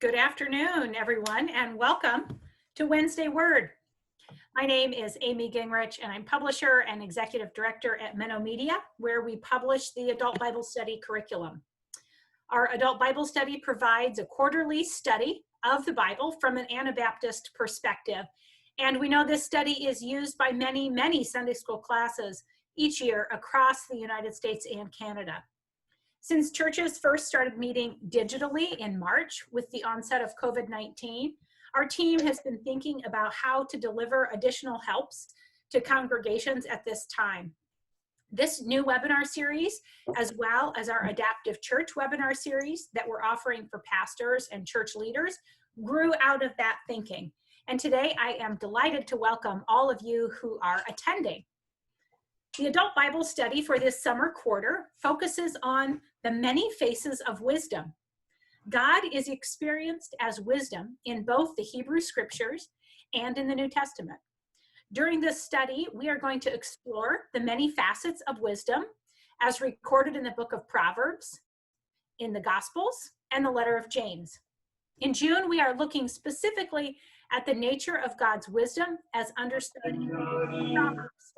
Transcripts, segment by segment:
Good afternoon, everyone, and welcome to Wednesday Word. My name is Amy Gingrich, and I'm publisher and executive director at Menno Media, where we publish the Adult Bible Study curriculum. Our Adult Bible Study provides a quarterly study of the Bible from an Anabaptist perspective, and we know this study is used by many Sunday school classes each year across the United States and Canada. Since churches first started meeting digitally in March with the onset of COVID-19, our team has been thinking about how to deliver additional helps to congregations at this time. This new webinar series, as well as our Adaptive Church webinar series that we're offering for pastors and church leaders, grew out of that thinking. And today I am delighted to welcome all of you who are attending. The Adult Bible Study for this summer quarter focuses on the many faces of wisdom. God is experienced as wisdom in both the Hebrew Scriptures and in the New Testament. During this study, we are going to explore the many facets of wisdom as recorded in the Book of Proverbs, in the Gospels, and the letter of James. In June, we are looking specifically at the nature of God's wisdom as understood in the Book of Proverbs.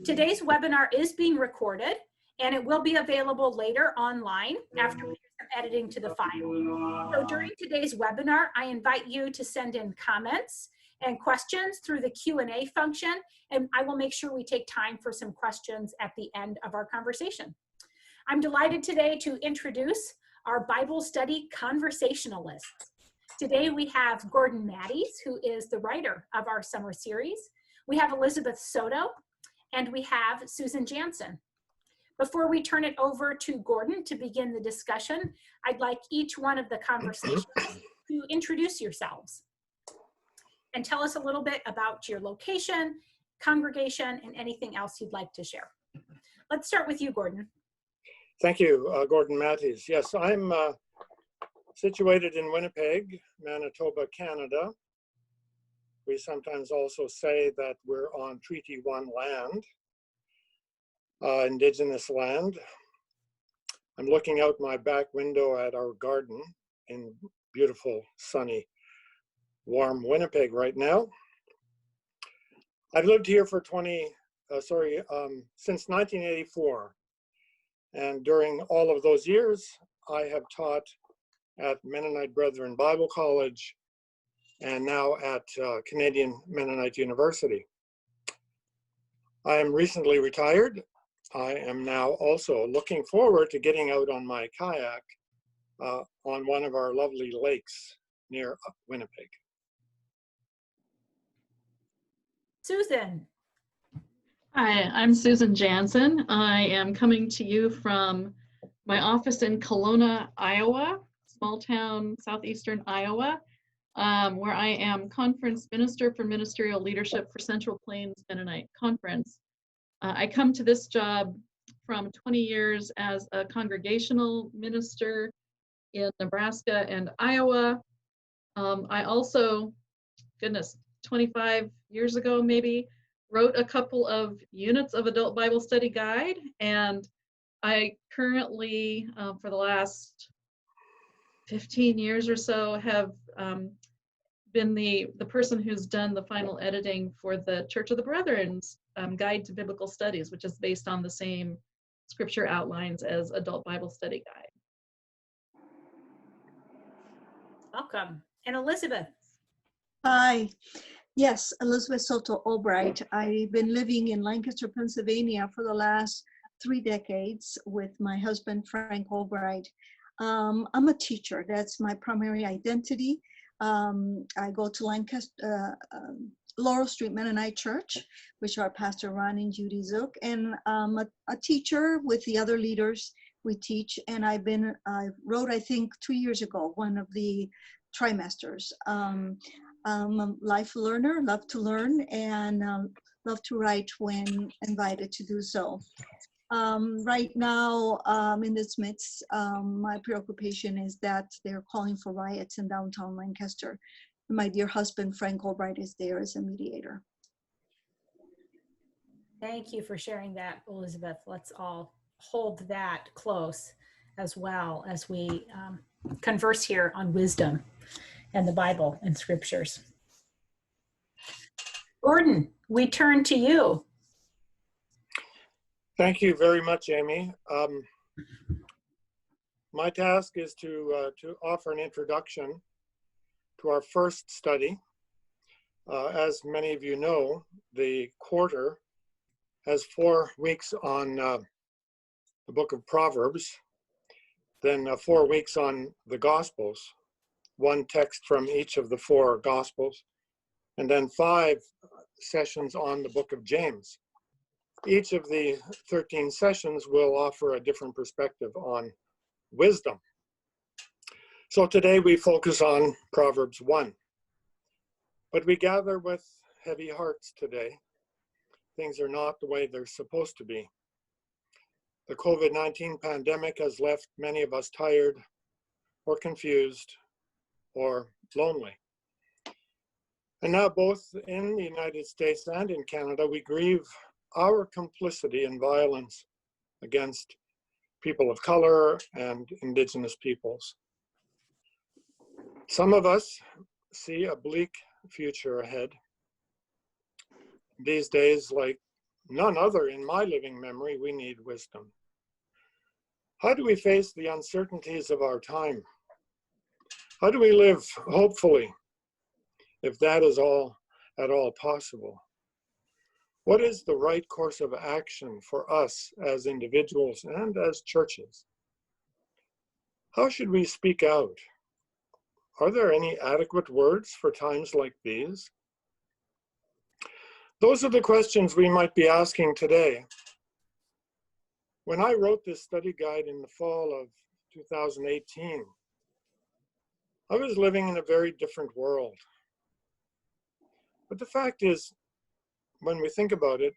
Today's webinar is being recorded, and it will be available later online after we do some editing to the file. So during today's webinar, I invite you to send in comments and questions through the Q&A function, and I will make sure we take time for some questions at the end of our conversation. I'm delighted today to introduce our Bible study conversationalists. Today we have Gordon Matties, who is the writer of our summer series. We have Elizabeth Soto, and we have Susan Janzen. Before we turn it over to Gordon to begin the discussion, I'd like each one of the conversations to introduce yourselves and tell us a little bit about your location, congregation, and anything else you'd like to share. Let's start with you, Gordon. Thank you, Gordon Matties. Yes, I'm situated in Winnipeg, Manitoba, Canada. We sometimes also say that we're on Treaty 1 land, Indigenous land. I'm looking out my back window at our garden in beautiful, sunny, warm Winnipeg right now. I've lived here for since 1984. And during all of those years, I have taught at Mennonite Brethren Bible College and now at Canadian Mennonite University. I am recently retired. I am now also looking forward to getting out on my kayak on one of our lovely lakes near Winnipeg. Susan. Hi, I'm Susan Janzen. I am coming to you from my office in Kelowna, Iowa, small town, southeastern Iowa, where I am conference minister for ministerial leadership for Central Plains Mennonite Conference. I come to this job from 20 years as a congregational minister in Nebraska and Iowa. I also, 25 years ago maybe, wrote a couple of units of Adult Bible Study Guide, and I currently, for the last 15 years or so, have been the person who's done the final editing for the Church of the Brethren's Guide to Biblical Studies, which is based on the same scripture outlines as Adult Bible Study Guide. Welcome. And Elizabeth. Hi. Yes, Elizabeth Soto Albright. I've been living in Lancaster, Pennsylvania for the last 3 decades with my husband, Frank Albright. I'm a teacher. That's my primary identity. I go to Lancaster, Laurel Street Mennonite Church, which are Pastor Ron and Judy Zook, and I'm a teacher with the other leaders. We teach, and I wrote, I think 2 years ago, one of the trimesters. I'm a life learner, love to learn, and love to write when invited to do so. Right now, in this midst, my preoccupation is that they're calling for riots in downtown Lancaster. My dear husband, Frank Albright, is there as a mediator. Thank you for sharing that, Elizabeth. Let's all hold that close as well as we converse here on wisdom and the Bible and scriptures. Gordon, we turn to you. Thank you very much, Amy. My task is to offer an introduction to our first study. As many of you know, the quarter has 4 weeks on the Book of Proverbs, then 4 weeks on the Gospels, one text from each of the 4 Gospels, and then 5 sessions on the Book of James. Each of the 13 sessions will offer a different perspective on wisdom. So today we focus on Proverbs 1. But we gather with heavy hearts today. Things are not the way they're supposed to be. The COVID-19 pandemic has left many of us tired or confused or lonely. And now both in the United States and in Canada, we grieve our complicity in violence against people of color and Indigenous peoples. Some of us see a bleak future ahead. These days, like none other in my living memory, we need wisdom. How do we face the uncertainties of our time? How do we live hopefully, if that is at all possible? What is the right course of action for us as individuals and as churches? How should we speak out? Are there any adequate words for times like these? Those are the questions we might be asking today. When I wrote this study guide in the fall of 2018, I was living in a very different world. But the fact is, when we think about it,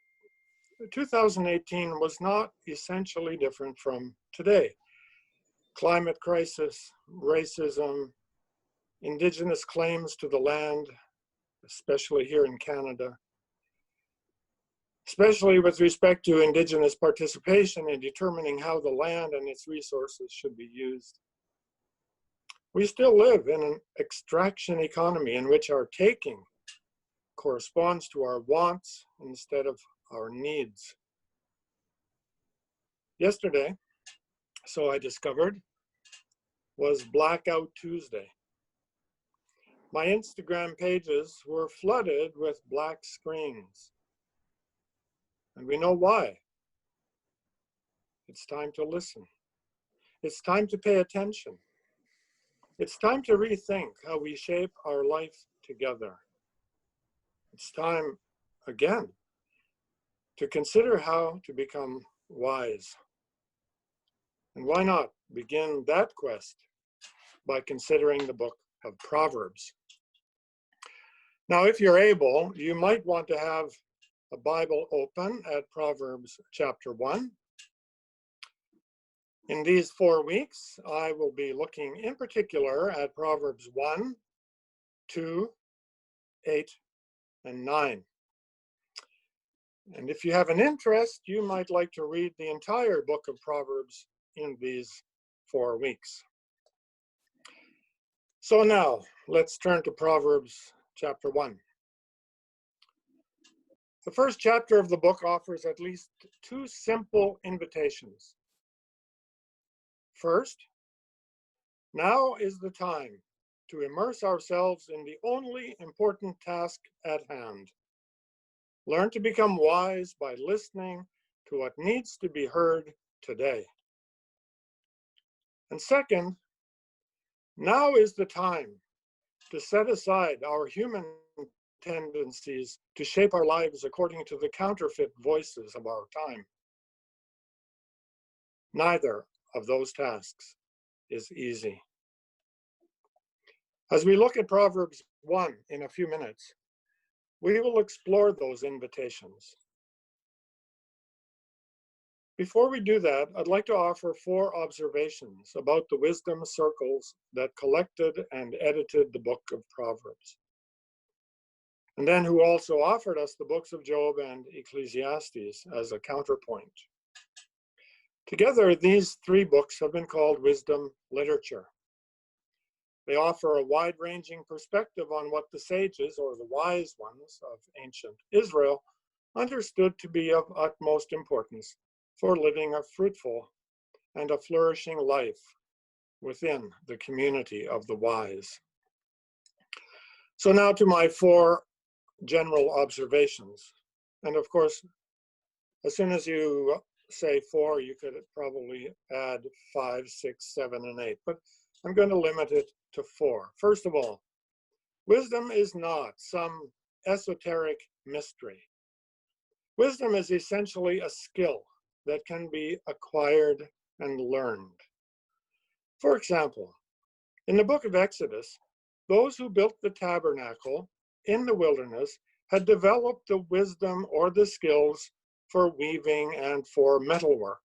2018 was not essentially different from today. Climate crisis, racism, Indigenous claims to the land, especially here in Canada, especially with respect to Indigenous participation in determining how the land and its resources should be used. We still live in an extraction economy in which our taking corresponds to our wants instead of our needs. Yesterday, so I discovered, was Blackout Tuesday. My Instagram pages were flooded with black screens. And we know why. It's time to listen. It's time to pay attention. It's time to rethink how we shape our life together. It's time, again, to consider how to become wise. And why not begin that quest by considering the book of Proverbs? Now, if you're able, you might want to have a Bible open at Proverbs Chapter 1. In these 4 weeks, I will be looking in particular at Proverbs 1, 2, 8, and 9. And if you have an interest, you might like to read the entire book of Proverbs in these 4 weeks. So now, let's turn to Proverbs Chapter 1. The first chapter of the book offers at least 2 simple invitations. First, now is the time to immerse ourselves in the only important task at hand. Learn to become wise by listening to what needs to be heard today. And second, now is the time to set aside our human tendencies to shape our lives according to the counterfeit voices of our time. Neither of those tasks is easy. As we look at Proverbs 1 in a few minutes, we will explore those invitations. Before we do that, I'd like to offer 4 observations about the wisdom circles that collected and edited the book of Proverbs, and then who also offered us the books of Job and Ecclesiastes as a counterpoint. Together, these 3 books have been called wisdom literature. They offer a wide-ranging perspective on what the sages, or the wise ones of ancient Israel, understood to be of utmost importance for living a fruitful and a flourishing life within the community of the wise. So now to my 4 general observations. And of course, as soon as you say 4, you could probably add 5, 6, 7, and 8, but I'm going to limit it to 4. First of all, wisdom is not some esoteric mystery. Wisdom is essentially a skill that can be acquired and learned. For example, in the book of Exodus, those who built the tabernacle in the wilderness had developed the wisdom or the skills for weaving and for metalwork.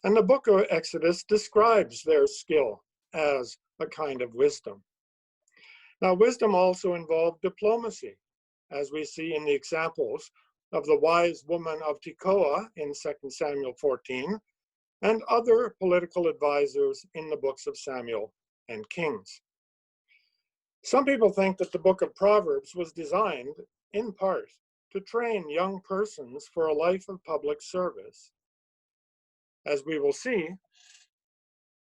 And the book of Exodus describes their skill as a kind of wisdom. Now, wisdom also involved diplomacy, as we see in the examples of the wise woman of Tekoa in 2 Samuel 14, and other political advisors in the books of Samuel and Kings. Some people think that the book of Proverbs was designed, in part, to train young persons for a life of public service. As we will see,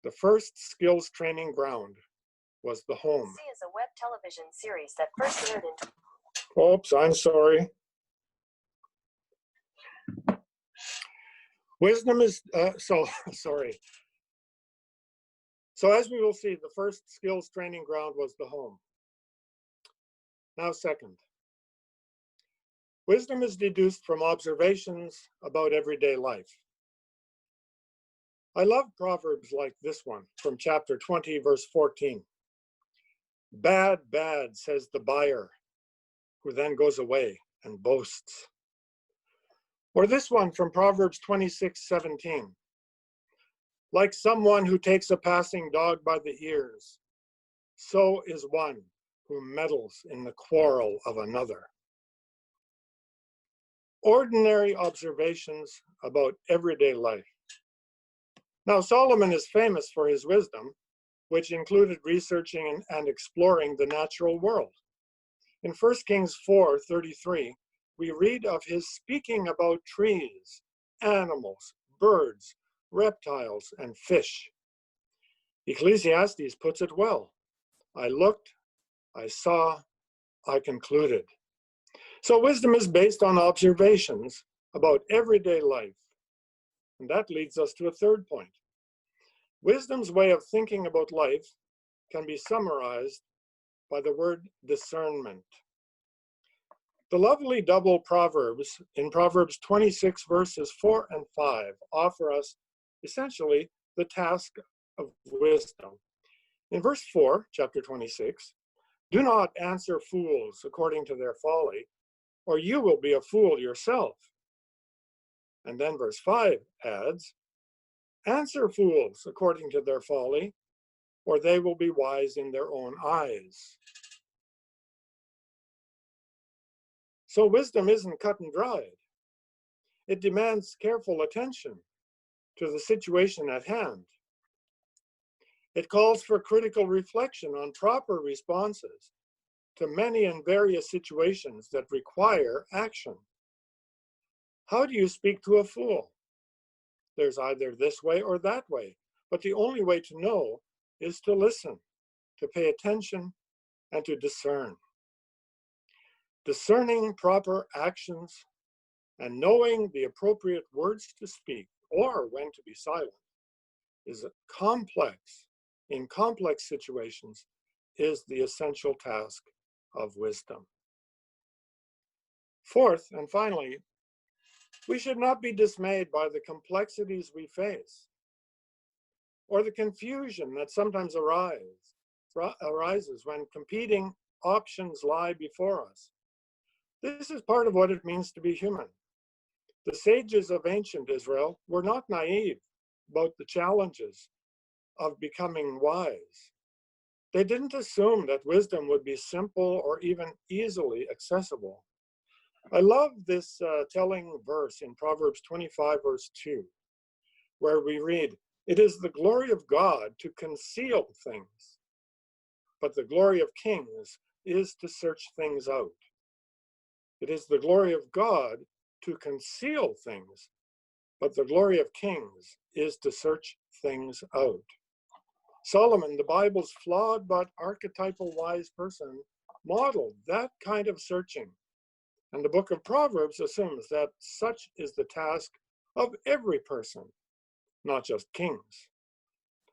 the first skills training ground was the home. C is a web television series that first aired in... Oops, I'm sorry. Wisdom is, sorry. So as we will see, the first skills training ground was the home. Now second, wisdom is deduced from observations about everyday life. I love proverbs like this one from chapter 20, verse 14. Bad, bad, says the buyer, who then goes away and boasts. Or this one from Proverbs 26:17. Like someone who takes a passing dog by the ears, so is one who meddles in the quarrel of another. Ordinary observations about everyday life. Now, Solomon is famous for his wisdom, which included researching and exploring the natural world. In 1 Kings 4:33, we read of his speaking about trees, animals, birds, reptiles, and fish. Ecclesiastes puts it well. I looked, I saw, I concluded. So wisdom is based on observations about everyday life. And that leads us to a third point. Wisdom's way of thinking about life can be summarized by the word discernment. The lovely double proverbs in Proverbs 26 verses 4 and 5 offer us essentially the task of wisdom. In verse 4, chapter 26, do not answer fools according to their folly, or you will be a fool yourself. And then verse 5 adds, answer fools according to their folly, or they will be wise in their own eyes. So wisdom isn't cut and dried. It demands careful attention to the situation at hand. It calls for critical reflection on proper responses to many and various situations that require action. How do you speak to a fool? There's either this way or that way, but the only way to know is to listen, to pay attention, and to discern. Discerning proper actions and knowing the appropriate words to speak or when to be silent is complex. In complex situations is the essential task of wisdom. Fourth, and finally, we should not be dismayed by the complexities we face or the confusion that sometimes arises when competing options lie before us. This is part of what it means to be human. The sages of ancient Israel were not naive about the challenges of becoming wise. They didn't assume that wisdom would be simple or even easily accessible. I love this telling verse in Proverbs 25, verse 2, where we read, it is the glory of God to conceal things, but the glory of kings is to search things out. It is the glory of God to conceal things, but the glory of kings is to search things out. Solomon, the Bible's flawed but archetypal wise person, modeled that kind of searching. And the book of Proverbs assumes that such is the task of every person, not just kings.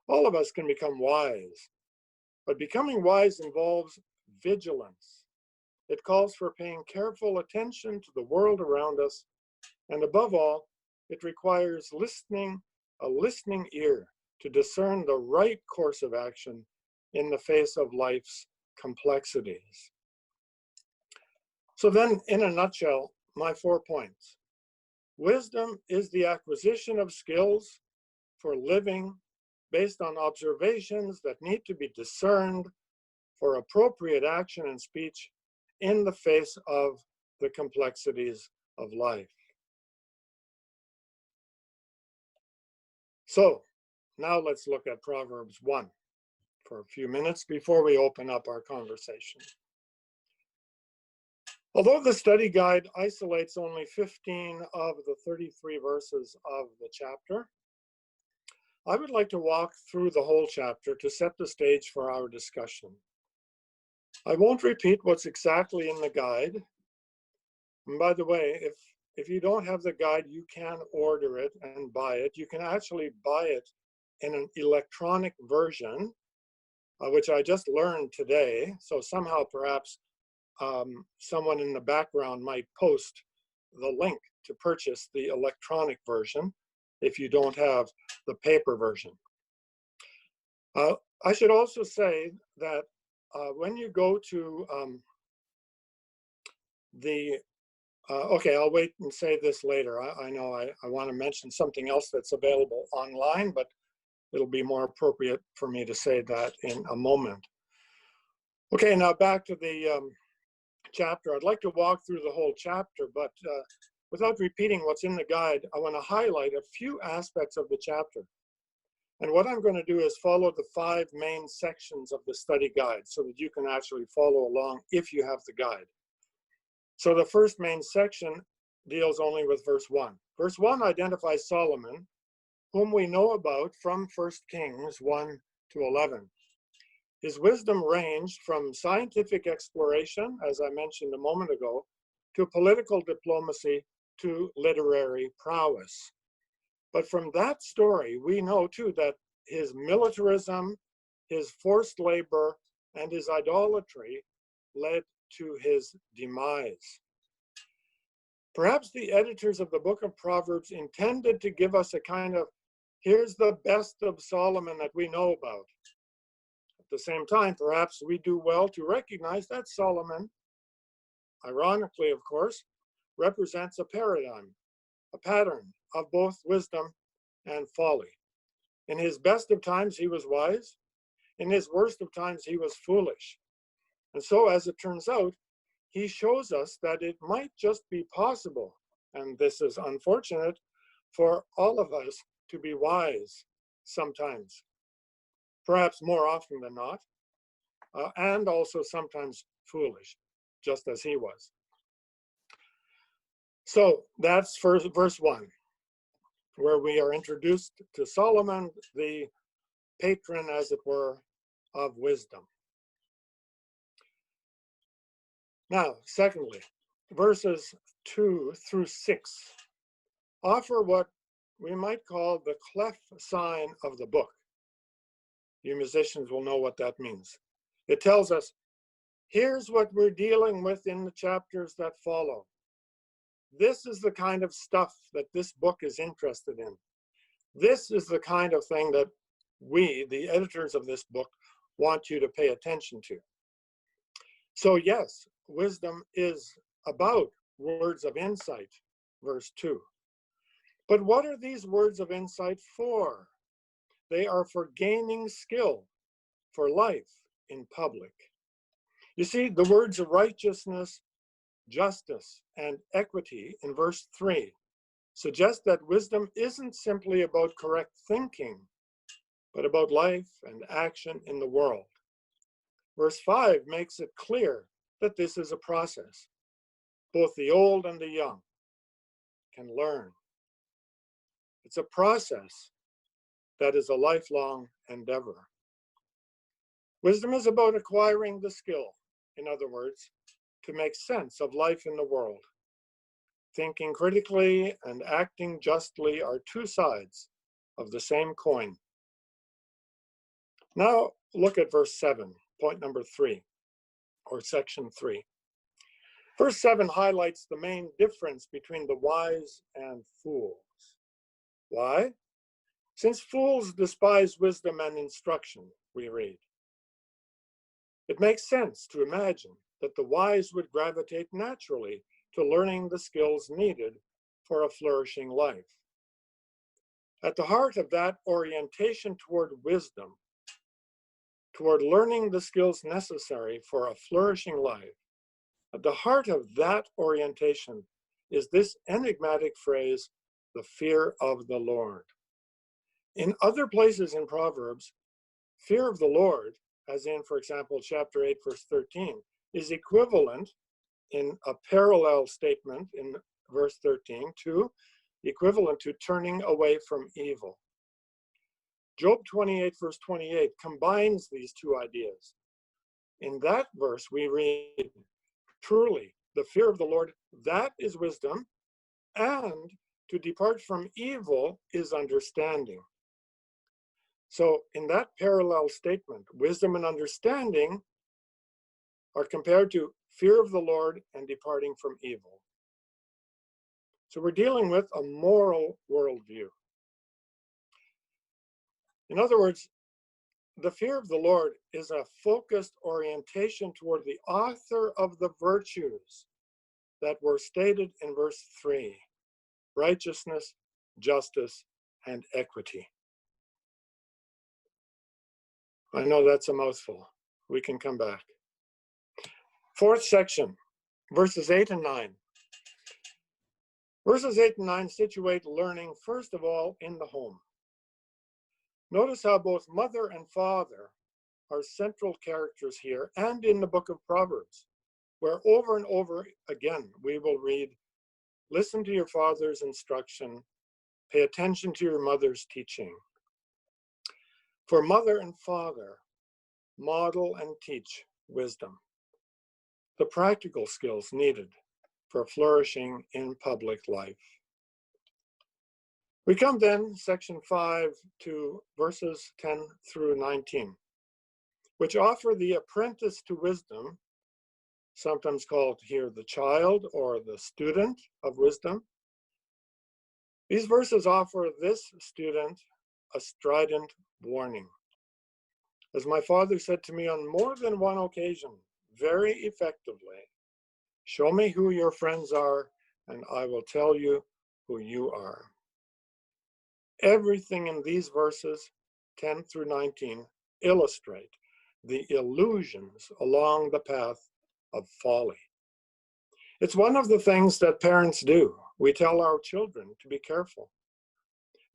All of us can become wise, but becoming wise involves vigilance. It calls for paying careful attention to the world around us, and above all, it requires a listening ear to discern the right course of action in the face of life's complexities. So then, in a nutshell, my 4 points. Wisdom is the acquisition of skills for living based on observations that need to be discerned for appropriate action and speech in the face of the complexities of life. So now let's look at Proverbs 1 for a few minutes before we open up our conversation. Although the study guide isolates only 15 of the 33 verses of the chapter, I would like to walk through the whole chapter to set the stage for our discussion. I won't repeat what's exactly in the guide. And by the way, if you don't have the guide, you can order it and buy it. You can actually buy it in an electronic version, which I just learned today. So somehow perhaps someone in the background might post the link to purchase the electronic version if you don't have the paper version. I should also say that when you go to okay, I'll wait and say this later. I know I want to mention something else that's available online, but it'll be more appropriate for me to say that in a moment. Okay, now back to the chapter. I'd like to walk through the whole chapter, but without repeating what's in the guide, I want to highlight a few aspects of the chapter. And what I'm going to do is follow the 5 main sections of the study guide so that you can actually follow along if you have the guide. So the first main section deals only with verse 1. Verse 1 identifies Solomon, whom we know about from 1 Kings 1 to 11. His wisdom ranged from scientific exploration, as I mentioned a moment ago, to political diplomacy to literary prowess. But from that story, we know too that his militarism, his forced labor, and his idolatry led to his demise. Perhaps the editors of the Book of Proverbs intended to give us a kind of, here's the best of Solomon that we know about. At the same time, perhaps we do well to recognize that Solomon, ironically of course, represents a paradigm, a pattern of both wisdom and folly. In his best of times, he was wise. In his worst of times, he was foolish. And so, as it turns out, he shows us that it might just be possible, and this is unfortunate, for all of us to be wise sometimes, perhaps more often than not, and also sometimes foolish, just as he was. So that's verse 1, where we are introduced to Solomon, the patron, as it were, of wisdom. Now, secondly, verses 2 through 6 offer what we might call the clef sign of the book. You musicians will know what that means. It tells us, here's what we're dealing with in the chapters that follow. This is the kind of stuff that this book is interested in. This is the kind of thing that we, the editors of this book, want you to pay attention to. So yes, wisdom is about words of insight, verse 2. But what are these words of insight for? They are for gaining skill for life in public. You see, the words of righteousness, justice, and equity in verse 3 suggest that wisdom isn't simply about correct thinking, but about life and action in the world. Verse 5 makes it clear that this is a process. Both the old and the young can learn. It's a process that is a lifelong endeavor. Wisdom is about acquiring the skill, in other words, to make sense of life in the world. Thinking critically and acting justly are two sides of the same coin. Now look at verse 7, point number 3, or section 3. Verse 7 highlights the main difference between the wise and fools. Why? Since fools despise wisdom and instruction, we read. It makes sense to imagine that the wise would gravitate naturally to learning the skills needed for a flourishing life. At the heart of that orientation toward wisdom, toward learning the skills necessary for a flourishing life, at the heart of that orientation is this enigmatic phrase, the fear of the Lord. In other places in Proverbs, fear of the Lord, as in, for example, chapter 8, verse 13, is equivalent in a parallel statement in verse 13 to equivalent to turning away from evil. Job 28, verse 28 combines these two ideas. In that verse, we read, truly, the fear of the Lord, that is wisdom, and to depart from evil is understanding. So in that parallel statement, wisdom and understanding are compared to fear of the Lord and departing from evil. So we're dealing with a moral worldview. In other words, the fear of the Lord is a focused orientation toward the author of the virtues that were stated in verse 3, righteousness, justice, and equity. I know that's a mouthful. We can come back. Fourth section, verses 8 and 9. Verses 8 and 9 situate learning, first of all, in the home. Notice how both mother and father are central characters here and in the book of Proverbs, where over and over again we will read, listen to your father's instruction, pay attention to your mother's teaching. For mother and father model and teach wisdom, the practical skills needed for flourishing in public life. We come then, section 5, to verses 10 through 19, which offer the apprentice to wisdom, sometimes called here the child or the student of wisdom. These verses offer this student a strident warning. As my father said to me on more than one occasion, very effectively, show me who your friends are, and I will tell you who you are. Everything in these verses, 10 through 19, illustrate the illusions along the path of folly. It's one of the things that parents do. We tell our children to be careful.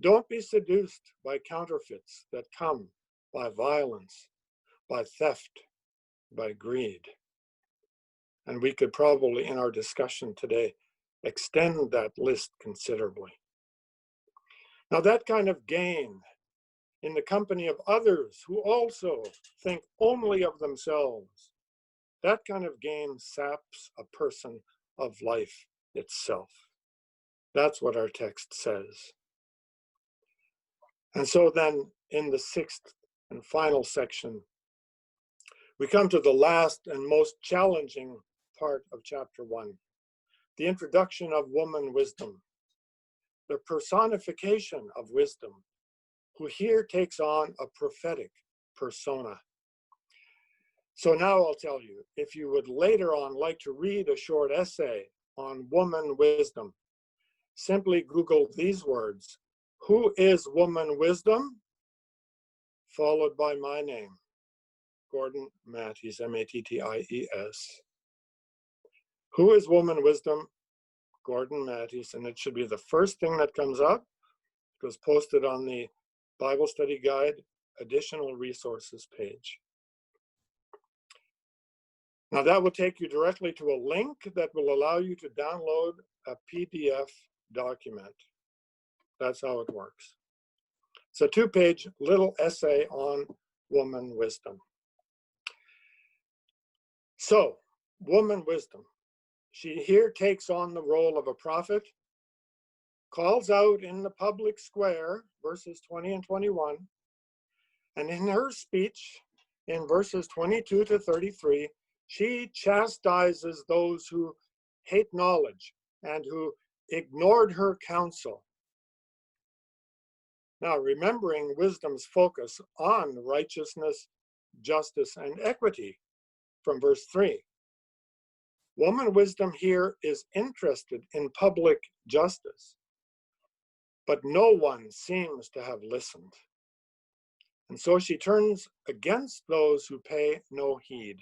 Don't be seduced by counterfeits that come by violence, by theft, by greed. And we could probably, in our discussion today, extend that list considerably. Now, that kind of gain in the company of others who also think only of themselves, that kind of gain saps a person of life itself. That's what our text says. And so then, in the sixth and final section, we come to the last and most challenging part of chapter 1, the introduction of woman wisdom, the personification of wisdom, who here takes on a prophetic persona. So now I'll tell you, if you would later on like to read a short essay on woman wisdom, simply Google these words, who is woman wisdom? Followed by my name, Gordon Matties, M-A-T-T-I-E-S. Who is woman wisdom? Gordon Matties, and it should be the first thing that comes up. It was posted on the Bible Study Guide Additional Resources page. Now that will take you directly to a link that will allow you to download a PDF document. That's how it works. It's a 2-page little essay on woman wisdom. So, woman wisdom. She here takes on the role of a prophet, calls out in the public square, verses 20 and 21, and in her speech, in verses 22 to 33, she chastises those who hate knowledge and who ignored her counsel. Now, remembering wisdom's focus on righteousness, justice, and equity from verse 3. Woman wisdom here is interested in public justice, but no one seems to have listened. And so she turns against those who pay no heed.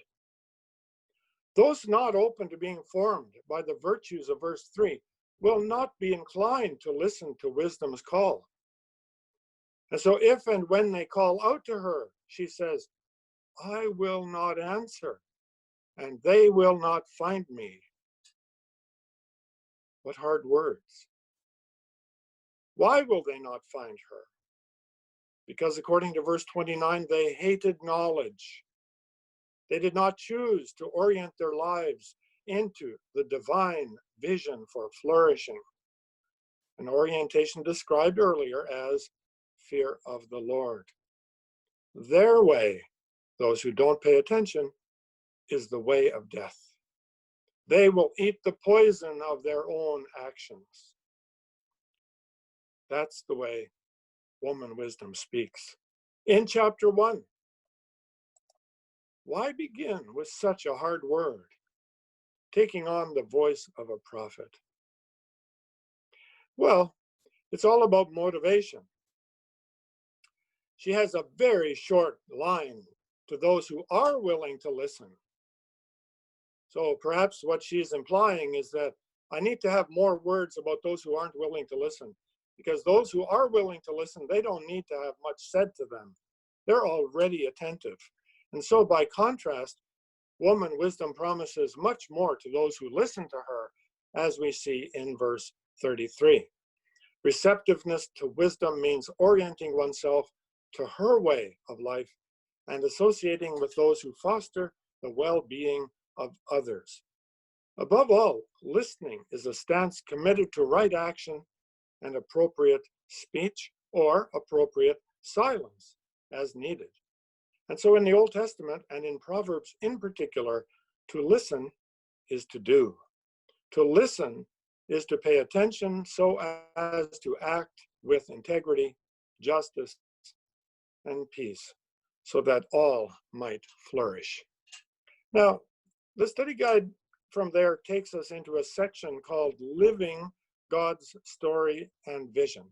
Those not open to being formed by the virtues of verse 3 will not be inclined to listen to wisdom's call. And so if and when they call out to her, she says, I will not answer, and they will not find me. What hard words. Why will they not find her? Because according to verse 29, they hated knowledge. They did not choose to orient their lives into the divine vision for flourishing, an orientation described earlier as fear of the Lord. Their way, those who don't pay attention, is the way of death. They will eat the poison of their own actions. That's the way woman wisdom speaks. In chapter 1, why begin with such a hard word, taking on the voice of a prophet? Well, it's all about motivation. She has a very short line to those who are willing to listen. So perhaps what she's implying is that I need to have more words about those who aren't willing to listen, because those who are willing to listen, they don't need to have much said to them. They're already attentive. And so by contrast, woman wisdom promises much more to those who listen to her, as we see in verse 33. Receptiveness to wisdom means orienting oneself to her way of life and associating with those who foster the well-being of others. Above all, listening is a stance committed to right action and appropriate speech or appropriate silence as needed. And so in the Old Testament and in Proverbs in particular, to listen is to do. To listen is to pay attention so as to act with integrity, justice, and peace, so that all might flourish. Now, the study guide from there takes us into a section called Living God's Story and Vision,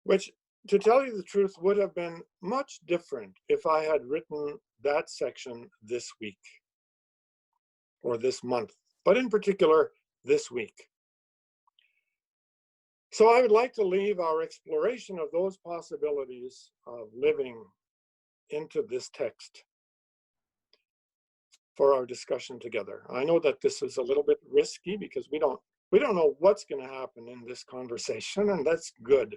which, to tell you the truth, would have been much different if I had written that section this week or this month, but in particular, this week. So I would like to leave our exploration of those possibilities of living into this text for our discussion together. I know that this is a little bit risky because we don't know what's going to happen in this conversation, and that's good.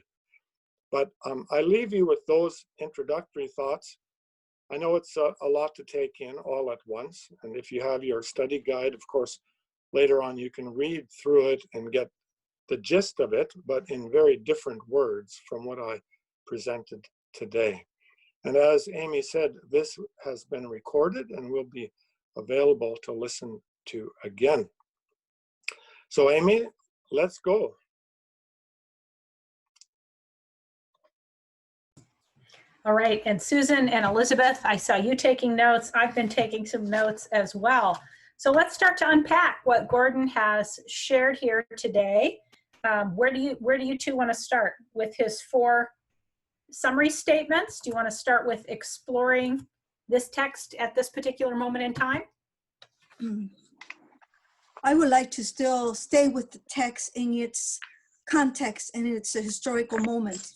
But I leave you with those introductory thoughts. I know it's a lot to take in all at once, and if you have your study guide, of course, later on you can read through it and get the gist of it, but in very different words from what I presented today. And as Amy said, this has been recorded and will be available to listen to again. So Amy, let's go. All right, and Susan and Elizabeth, I saw you taking notes. I've been taking some notes as well. So let's start to unpack what Gordon has shared here today. Where do you two want to start with his 4 summary statements? Do you want to start with exploring this text at this particular moment in time? I would like to still stay with the text in its context and its historical moment,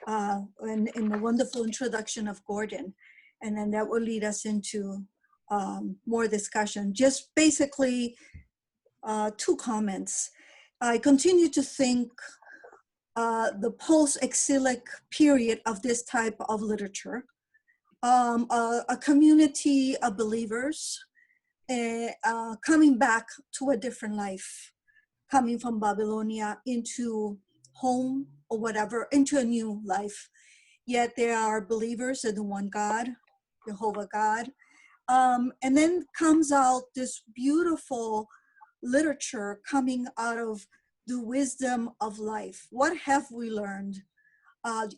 and in the wonderful introduction of Gordon. And then that will lead us into more discussion. Just basically 2 comments. I continue to think the post-exilic period of this type of literature, a community of believers coming back to a different life, coming from Babylonia into home or whatever, into a new life. Yet there are believers in the one God, Jehovah God. And then comes out this beautiful literature coming out of the wisdom of life. What have we learned?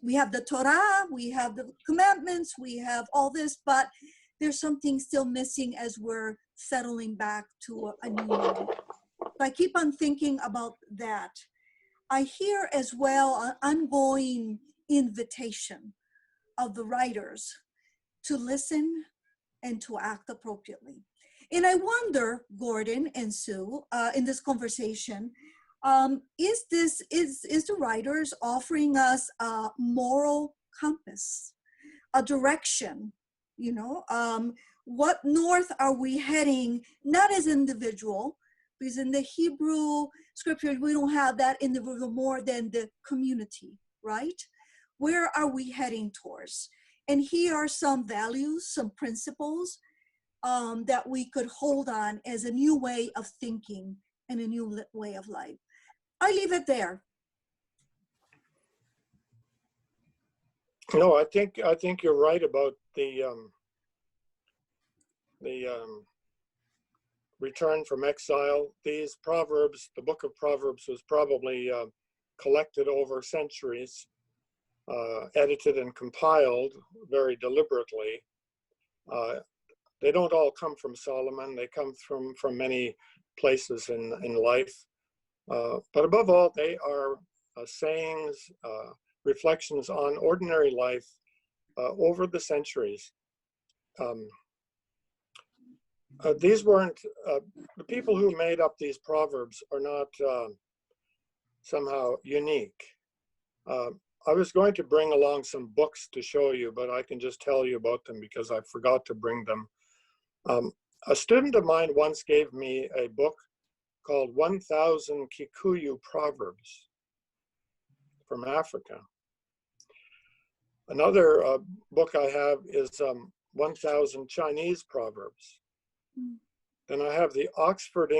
We have the Torah, we have the commandments, we have all this, but there's something still missing as we're settling back to a new life. So I keep on thinking about that. I hear as well an ongoing invitation of the writers to listen and to act appropriately. And I wonder, Gordon and Sue, in this conversation, is the writers offering us a moral compass, a direction, you know, what north are we heading, not as individual, because in the Hebrew scripture, we don't have that individual more than the community, right? Where are we heading towards? And here are some values, some principles that we could hold on as a new way of thinking and a new way of life. I leave it there. No, I think you're right about the return from exile. These Proverbs, the Book of Proverbs, was probably collected over centuries, edited and compiled very deliberately. They don't all come from Solomon. They come from many places in life. But above all, they are sayings, reflections on ordinary life over the centuries. These weren't, the people who made up these proverbs are not somehow unique. I was going to bring along some books to show you, but I can just tell you about them because I forgot to bring them. A student of mine once gave me a book called 1,000 Kikuyu Proverbs from Africa. Another book I have is 1,000 Chinese Proverbs. Then I have the Oxford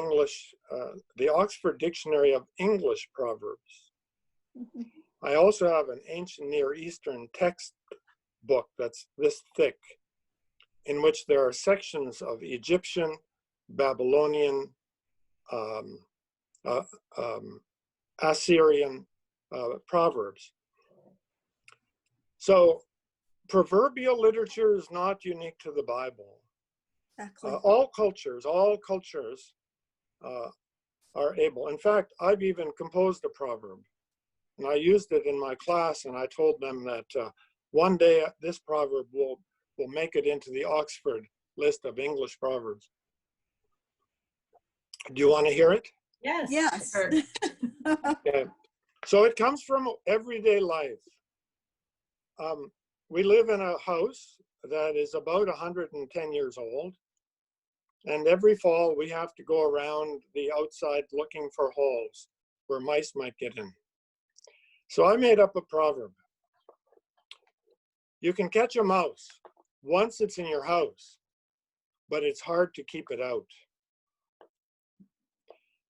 Dictionary of English Proverbs. I also have an ancient Near Eastern text book that's this thick, in which there are sections of Egyptian, Babylonian, Assyrian proverbs. So proverbial literature is not unique to the Bible. Exactly. All cultures are able. In fact, I've even composed a proverb, and I used it in my class, and I told them that one day this proverb will make it into the Oxford list of English proverbs. Do you want to hear it? Yes. Yes. Sure. Okay. So it comes from everyday life. We live in a house that is about 110 years old. And every fall we have to go around the outside looking for holes where mice might get in. So I made up a proverb. You can catch a mouse once it's in your house, but it's hard to keep it out.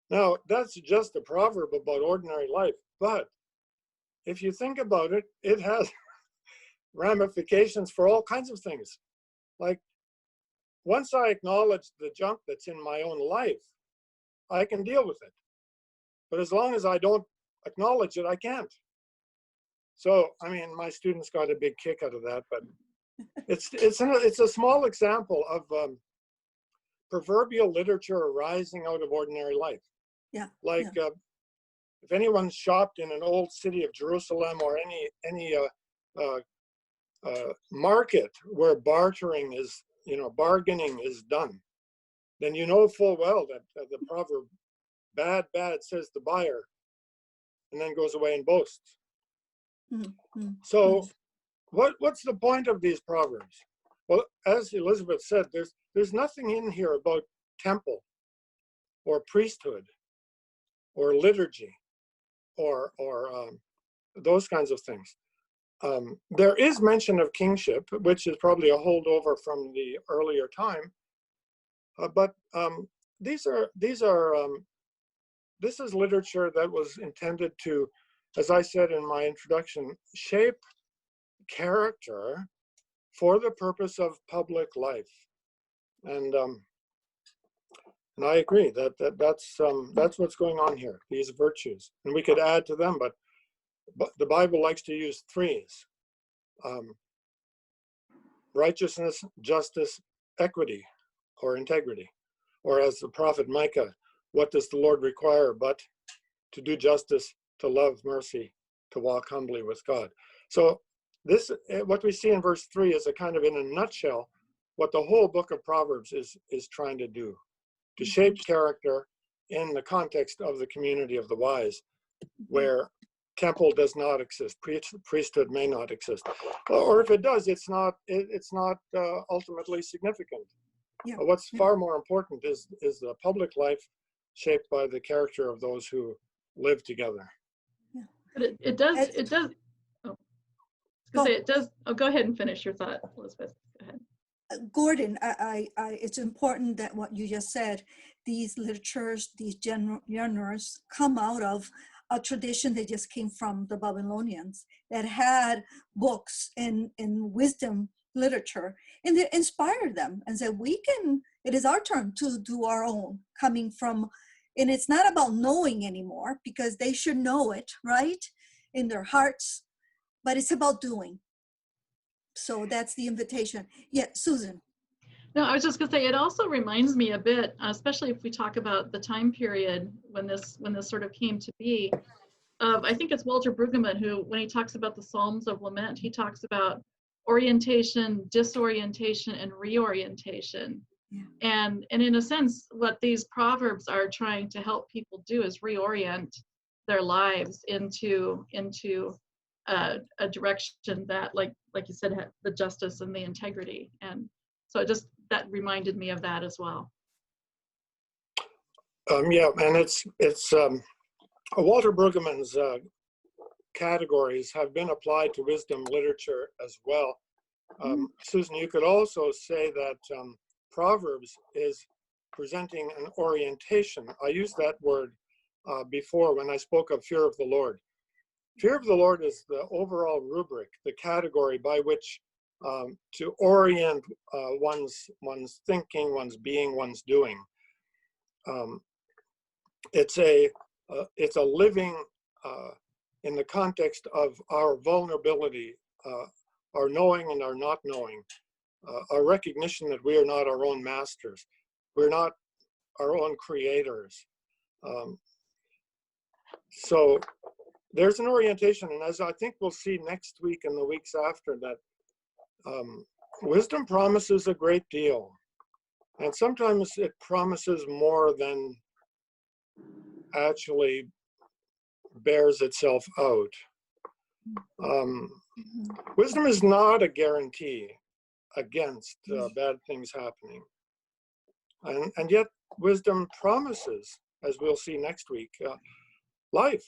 Now, that's just a proverb about ordinary life, but if you think about it, it has ramifications for all kinds of things. Like, once I acknowledge the junk that's in my own life, I can deal with it. But as long as I don't acknowledge it, I can't. So, I mean, my students got a big kick out of that, but it's a small example of proverbial literature arising out of ordinary life. Yeah. Like, if anyone's shopped in an old city of Jerusalem or any market where bartering is, bargaining is done, then you know full well that the proverb, bad, says the buyer, and then goes away and boasts. Mm-hmm. So what's the point of these proverbs? Well, as Elizabeth said, there's nothing in here about temple or priesthood or liturgy or those kinds of things. There is mention of kingship, which is probably a holdover from the earlier time. But this is literature that was intended to, as I said in my introduction, shape character for the purpose of public life. And I agree that's what's going on here, these virtues. And we could add to them, but the Bible likes to use threes. Righteousness, justice, equity, or integrity. Or as the prophet Micah, what does the Lord require but to do justice, to love mercy, to walk humbly with God? So this, what we see in verse 3 is a kind of, in a nutshell, what the whole book of Proverbs is trying to do, to shape character in the context of the community of the wise, where temple does not exist, priesthood may not exist, or if it does, it's not ultimately significant. Yeah. What's far more important is the public life shaped by the character of those who live together. But it does. Oh, I was gonna say it does. Oh, go ahead and finish your thought, Elizabeth. Go ahead. Gordon, it's important that what you just said, these literatures, these genres come out of a tradition that just came from the Babylonians that had books in wisdom literature, and it inspired them and said, it is our turn to do our own, coming from, and it's not about knowing anymore, because they should know it, right, in their hearts, but it's about doing. So that's the invitation. Yeah, Susan. No, I was just gonna say, it also reminds me a bit, especially if we talk about the time period when this sort of came to be, I think it's Walter Brueggemann who, when he talks about the Psalms of Lament, he talks about orientation, disorientation, and reorientation. Yeah. And in a sense, what these proverbs are trying to help people do is reorient their lives into a direction that, like you said, had the justice and the integrity. And so that reminded me of that as well. Yeah, and it's Walter Brueggemann's categories have been applied to wisdom literature as well. Susan, you could also say that Proverbs is presenting an orientation. I used that word before when I spoke of fear of the Lord. Fear of the Lord is the overall rubric, the category by which to orient one's thinking, one's being, one's doing. It's a living in the context of our vulnerability, our knowing and our not knowing, our recognition that we are not our own masters, we're not our own creators. So there's an orientation, and as I think we'll see next week and the weeks after, that wisdom promises a great deal, and sometimes it promises more than actually bears itself out. Wisdom is not a guarantee against bad things happening, and yet wisdom promises, as we'll see next week, life,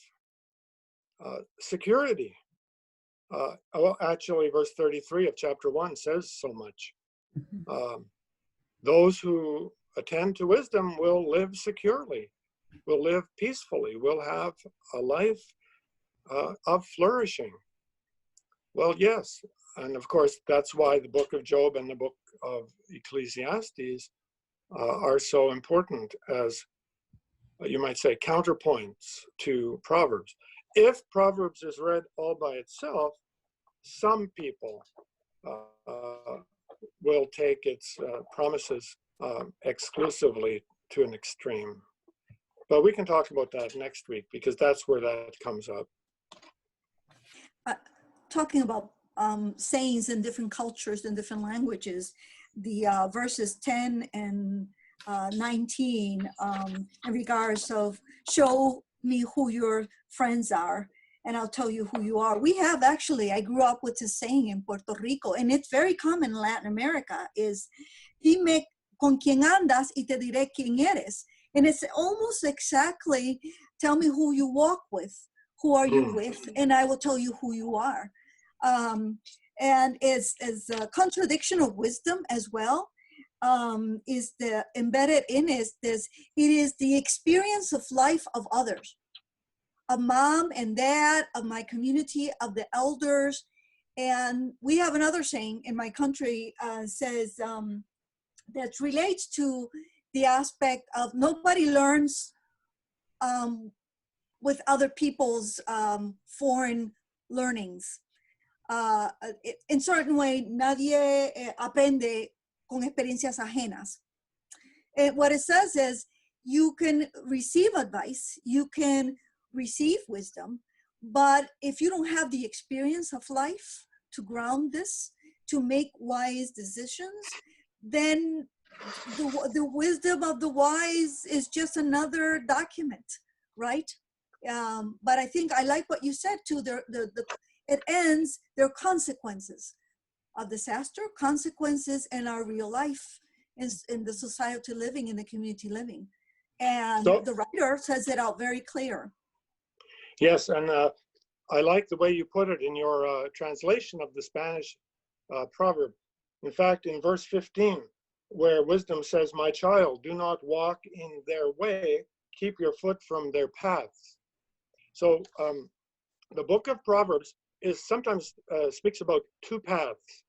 security. Actually, verse 33 of chapter 1 says so much. Those who attend to wisdom will live securely, will live peacefully, will have a life of flourishing. Well, yes, and of course, that's why the book of Job and the book of Ecclesiastes are so important as, you might say, counterpoints to Proverbs. If Proverbs is read all by itself, some people will take its promises exclusively to an extreme. But we can talk about that next week, because that's where that comes up. Talking about sayings in different cultures and different languages, the verses 10 and 19 in regards of show me who your friends are and I'll tell you who you are. We have actually, I grew up with this saying in Puerto Rico, and it's very common in Latin America, is dime con quién andas y te diré quién eres. And it's almost exactly, tell me who you walk with, who are you with, and I will tell you who you are. And it's a contradiction of wisdom as well. Is the embedded in is this, it is the experience of life of others, of mom and dad, of my community, of the elders. And we have another saying in my country, says that relates to the aspect of nobody learns with other people's foreign learnings. In certain way, nadie aprende con experiencias ajenas. What it says is you can receive advice, you can receive wisdom, but if you don't have the experience of life to ground this, to make wise decisions, then the wisdom of the wise is just another document, right? But I think I like what you said too, it ends, there are consequences of disaster, consequences in our real life, in the society living, in the community living. And So, the writer says it out very clear. yes, and I like the way you put it in your translation of the Spanish proverb. In fact, in verse 15, where wisdom says, my child, do not walk in their way, keep your foot from their paths. So the book of Proverbs is sometimes speaks about two paths,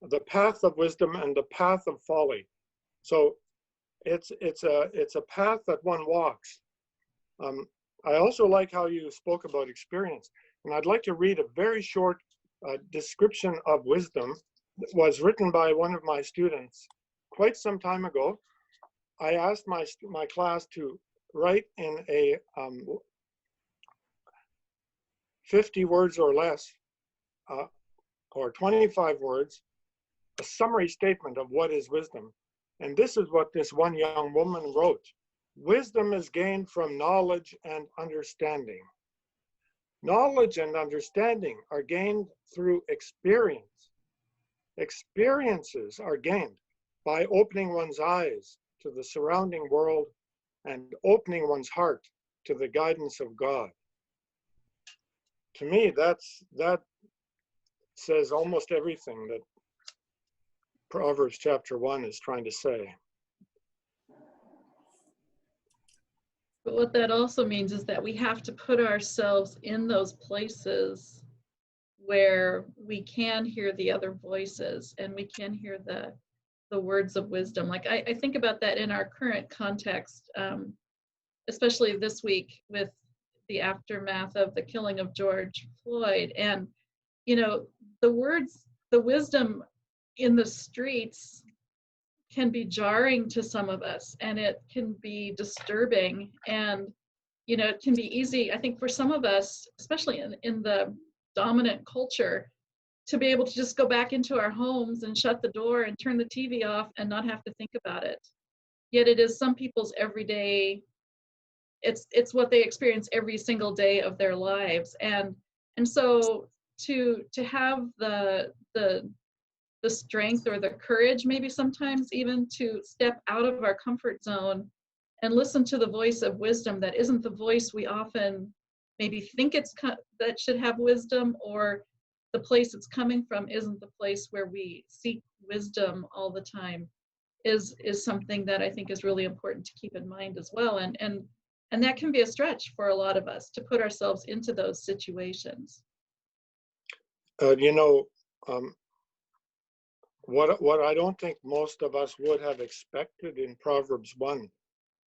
the path of wisdom and the path of folly. So it's a path that one walks. I also like how you spoke about experience, and I'd like to read a very short description of wisdom that was written by one of my students quite some time ago. I asked my class to write in a 50 words or less, or 25 words, a summary statement of what is wisdom. And this is what this one young woman wrote. Wisdom is gained from knowledge and understanding. Knowledge and understanding are gained through experience. Experiences are gained by opening one's eyes to the surrounding world and opening one's heart to the guidance of God. To me, that says almost everything that Proverbs chapter 1 is trying to say. But what that also means is that we have to put ourselves in those places where we can hear the other voices and we can hear the words of wisdom. Like I think about that in our current context, especially this week with the aftermath of the killing of George Floyd. And, you know, the words, the wisdom in the streets can be jarring to some of us, and it can be disturbing, and you know, it can be easy, I think, for some of us, especially in the dominant culture, to be able to just go back into our homes and shut the door and turn the TV off and not have to think about it. Yet it is some people's everyday, it's what they experience every single day of their lives. And so to have the strength or the courage, maybe sometimes even to step out of our comfort zone and listen to the voice of wisdom that isn't the voice we often maybe think that should have wisdom, or the place it's coming from isn't the place where we seek wisdom all the time, is something that I think is really important to keep in mind as well. And that can be a stretch for a lot of us to put ourselves into those situations. You know, what I don't think most of us would have expected in Proverbs 1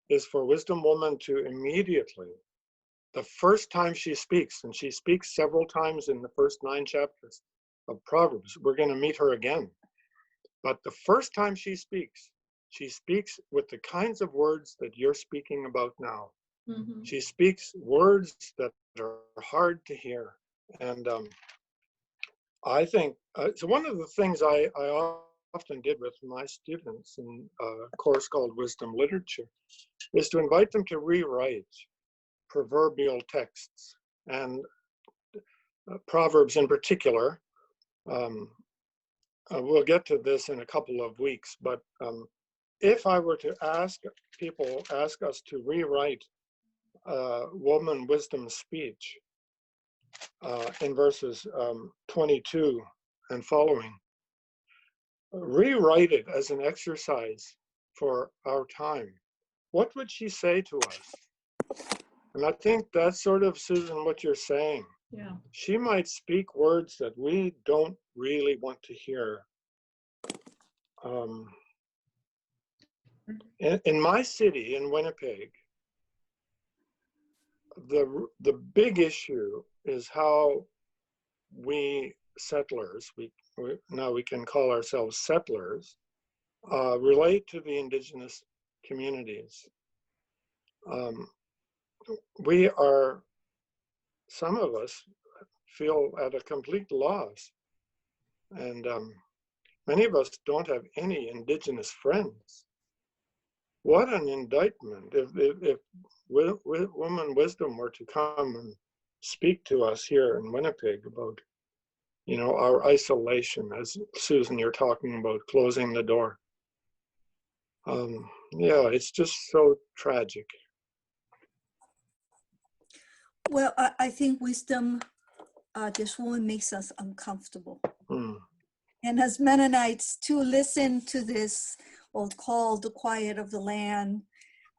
is for wisdom woman to immediately, the first time she speaks, and she speaks several times in the first 9 chapters of Proverbs, we're going to meet her again. But the first time she speaks with the kinds of words that you're speaking about now. Mm-hmm. She speaks words that are hard to hear. And I think, so one of the things I often did with my students in a course called Wisdom Literature is to invite them to rewrite proverbial texts. And Proverbs in particular. We'll get to this in a couple of weeks, but if I were to ask us to rewrite woman wisdom speech in verses 22 and following, rewrite it as an exercise for our time, what would she say to us? And I think that's sort of, Susan, what you're saying. Yeah. She might speak words that we don't really want to hear. In my city, in Winnipeg, the big issue is how we settlers, now we can call ourselves settlers, relate to the Indigenous communities. We are, some of us feel at a complete loss, and many of us don't have any Indigenous friends. What an indictment if woman wisdom were to come and speak to us here in Winnipeg about, you know, our isolation, as Susan, you're talking about closing the door. Yeah, it's just so tragic. Well, I think wisdom, this woman makes us uncomfortable. And as Mennonites, to listen to this, what's called the quiet of the land,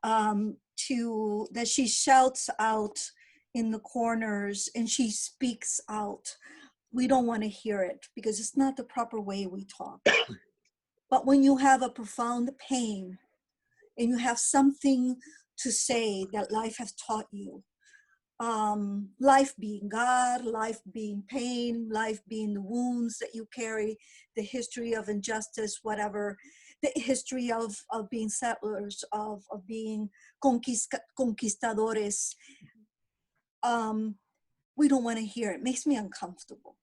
that she shouts out in the corners and she speaks out. We don't want to hear it because it's not the proper way we talk. But when you have a profound pain and you have something to say that life has taught you, life being God, life being pain, life being the wounds that you carry, the history of injustice, whatever, the history of being settlers, of being conquistadores. We don't want to hear it. It makes me uncomfortable.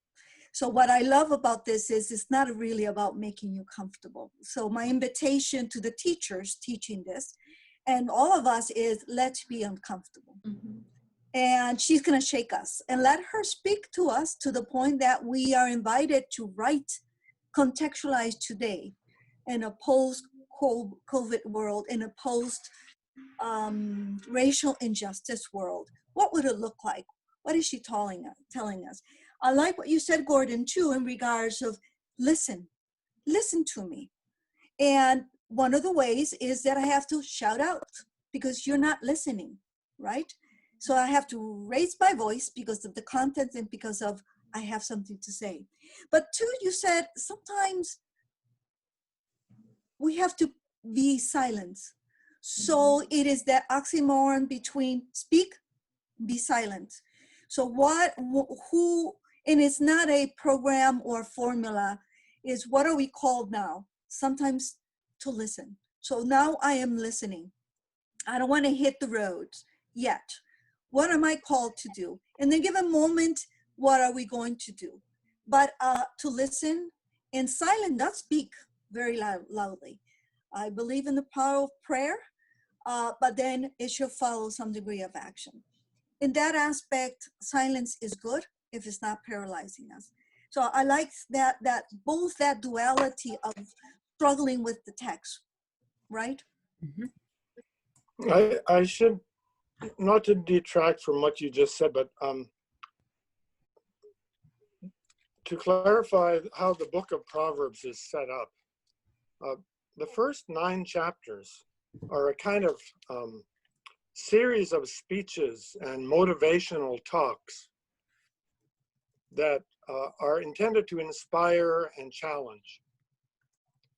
So what I love about this is it's not really about making you comfortable. So my invitation to the teachers teaching this and all of us is let's be uncomfortable. Mm-hmm. And she's going to shake us and let her speak to us to the point that we are invited to write, contextualize today in a post-COVID world, in a post-racial injustice world. What would it look like? What is she telling us? I like what you said, Gordon, too, in regards of listen to me. And one of the ways is that I have to shout out because you're not listening, right? So I have to raise my voice because of the content and because of I have something to say. But too, you said sometimes we have to be silent. So it is that oxymoron between speak, be silent. So who, and it's not a program or formula, is what are we called now? Sometimes to listen. So now I am listening. I don't want to hit the roads yet. What am I called to do? In a given moment, what are we going to do? But to listen in silence, not speak very loudly. I believe in the power of prayer, but then it should follow some degree of action. In that aspect, silence is good if it's not paralyzing us. So I like that both that duality of struggling with the text, right? Mm-hmm. I should, not to detract from what you just said, but to clarify how the Book of Proverbs is set up. The first 9 chapters are a kind of series of speeches and motivational talks that are intended to inspire and challenge.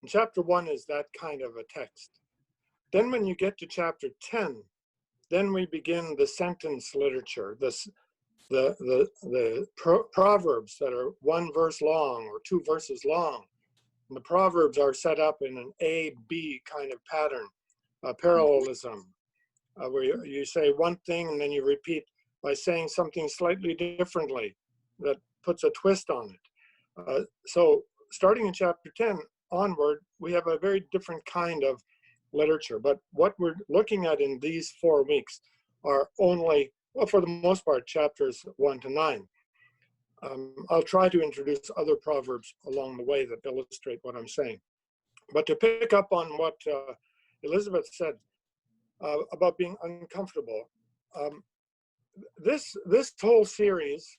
And chapter 1 is that kind of a text. Then when you get to chapter 10, then we begin the sentence literature, the proverbs that are 1 verse long or 2 verses long. And the proverbs are set up in an A-B kind of pattern, parallelism, where you say one thing and then you repeat by saying something slightly differently that puts a twist on it. So starting in chapter 10 onward, we have a very different kind of literature. But what we're looking at in these 4 weeks are only, well, for the most part, chapters 1 to 9. I'll try to introduce other proverbs along the way that illustrate what I'm saying. But to pick up on what Elizabeth said about being uncomfortable, this whole series,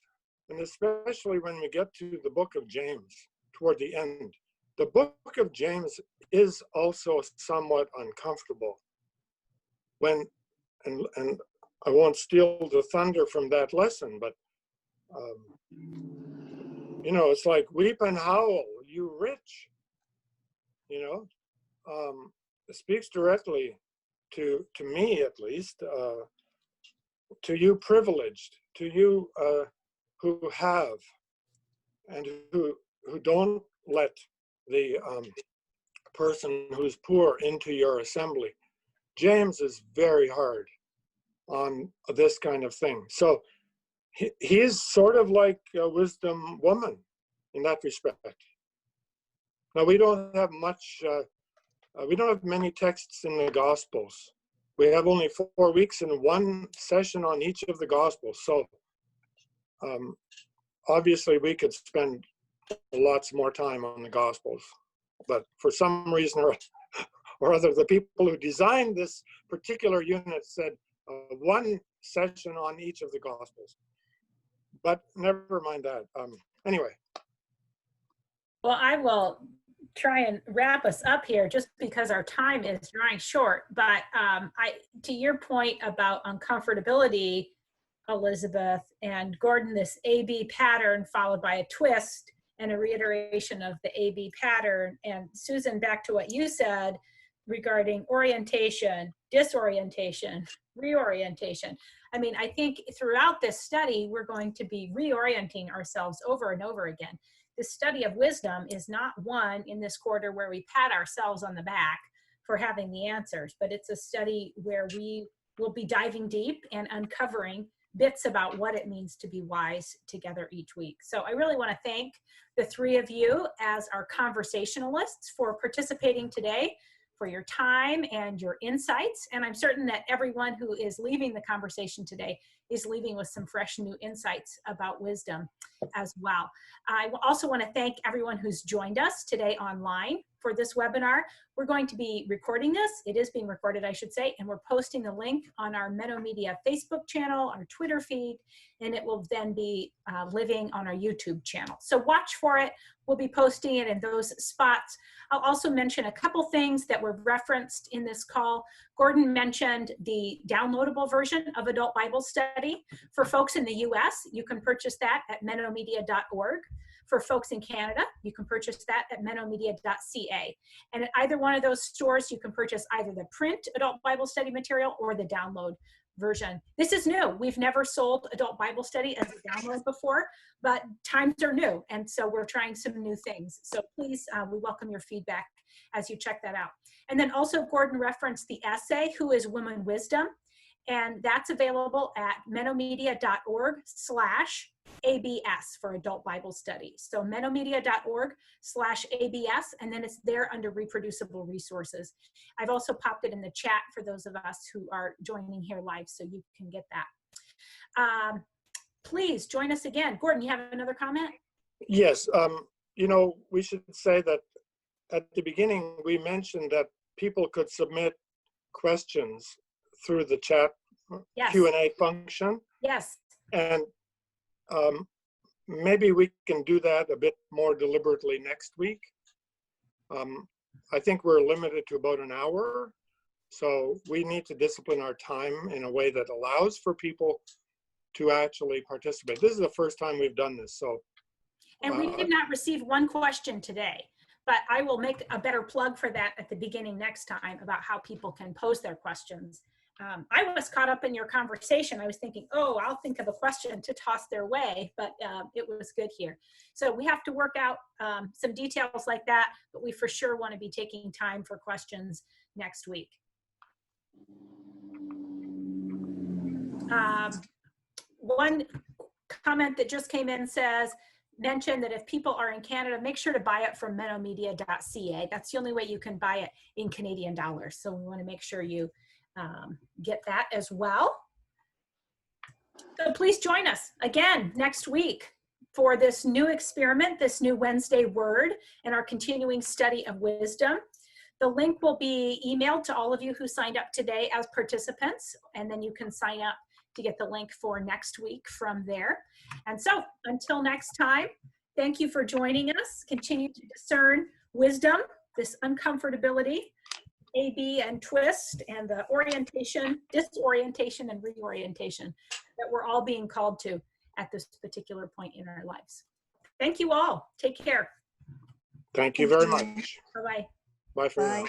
and especially when we get to the book of James toward the end, the book of James is also somewhat uncomfortable. And I won't steal the thunder from that lesson, but you know, it's like weep and howl, you rich. You know, it speaks directly to me, at least, to you privileged, to you who have, and who don't let the person who's poor into your assembly. James is very hard on this kind of thing. So he's sort of like a wisdom woman in that respect. Now, we don't have much, we don't have many texts in the Gospels. We have only 4 weeks and one session on each of the Gospels. So obviously we could spend lots more time on the Gospels. But for some reason or other, the people who designed this particular unit said one session on each of the Gospels. But never mind that. Anyway. Well, I will try and wrap us up here just because our time is drawing short. But to your point about uncomfortability, Elizabeth and Gordon, this A-B pattern followed by a twist and a reiteration of the A-B pattern. And Susan, back to what you said regarding orientation, disorientation, reorientation. I mean, I think throughout this study, we're going to be reorienting ourselves over and over again. The study of wisdom is not one in this quarter where we pat ourselves on the back for having the answers, but it's a study where we will be diving deep and uncovering bits about what it means to be wise together each week. So I really want to thank the three of you as our conversationalists for participating today, for your time and your insights. And I'm certain that everyone who is leaving the conversation today is leaving with some fresh new insights about wisdom as well. I also want to thank everyone who's joined us today online for this webinar. We're going to be recording this. It is being recorded, I should say, and we're posting the link on our Menno Media Facebook channel, our Twitter feed, and it will then be living on our YouTube channel. So watch for it. We'll be posting it in those spots. I'll also mention a couple things that were referenced in this call. Gordon mentioned the downloadable version of Adult Bible Study. For folks in the US, you can purchase that at mennomedia.org. For folks in Canada, you can purchase that at mennomedia.ca. And at either one of those stores, you can purchase either the print Adult Bible Study material or the download version. This is new. We've never sold Adult Bible Study as a download before, but times are new. And so we're trying some new things. So please, we welcome your feedback as you check that out. And then also Gordon referenced the essay, Who is Woman Wisdom? And that's available at mennomedia.org/ABS for Adult Bible Study. So mennomedia.org/ABS, and then it's there under reproducible resources. I've also popped it in the chat for those of us who are joining here live, so you can get that. Please join us again. Gordon, you have another comment? Yes, you know, we should say that at the beginning, we mentioned that people could submit questions through the chat Q&A function. Yes. And maybe we can do that a bit more deliberately next week. I think we're limited to about an hour, so we need to discipline our time in a way that allows for people to actually participate. This is the first time we've done this, so. And we did not receive one question today, but I will make a better plug for that at the beginning next time about how people can pose their questions. I was caught up in your conversation. I was thinking, oh, I'll think of a question to toss their way, but it was good here. So we have to work out some details like that, but we for sure want to be taking time for questions next week. One comment that just came in says, mention that if people are in Canada, make sure to buy it from mennomedia.ca. That's the only way you can buy it in Canadian dollars. So we want to make sure you get that as well. So please join us again next week. for this new experiment, this new Wednesday word, and our continuing study of wisdom. The link will be emailed to all of you who signed up today as participants, and then you can sign up to get the link for next week from there. And so until next time, thank you for joining us. Continue to discern wisdom, this uncomfortability, A-B and twist, and the orientation, disorientation, and reorientation that we're all being called to at this particular point in our lives. Thank you all. Take care. Thank you very much. Bye-bye. Bye for now. Bye.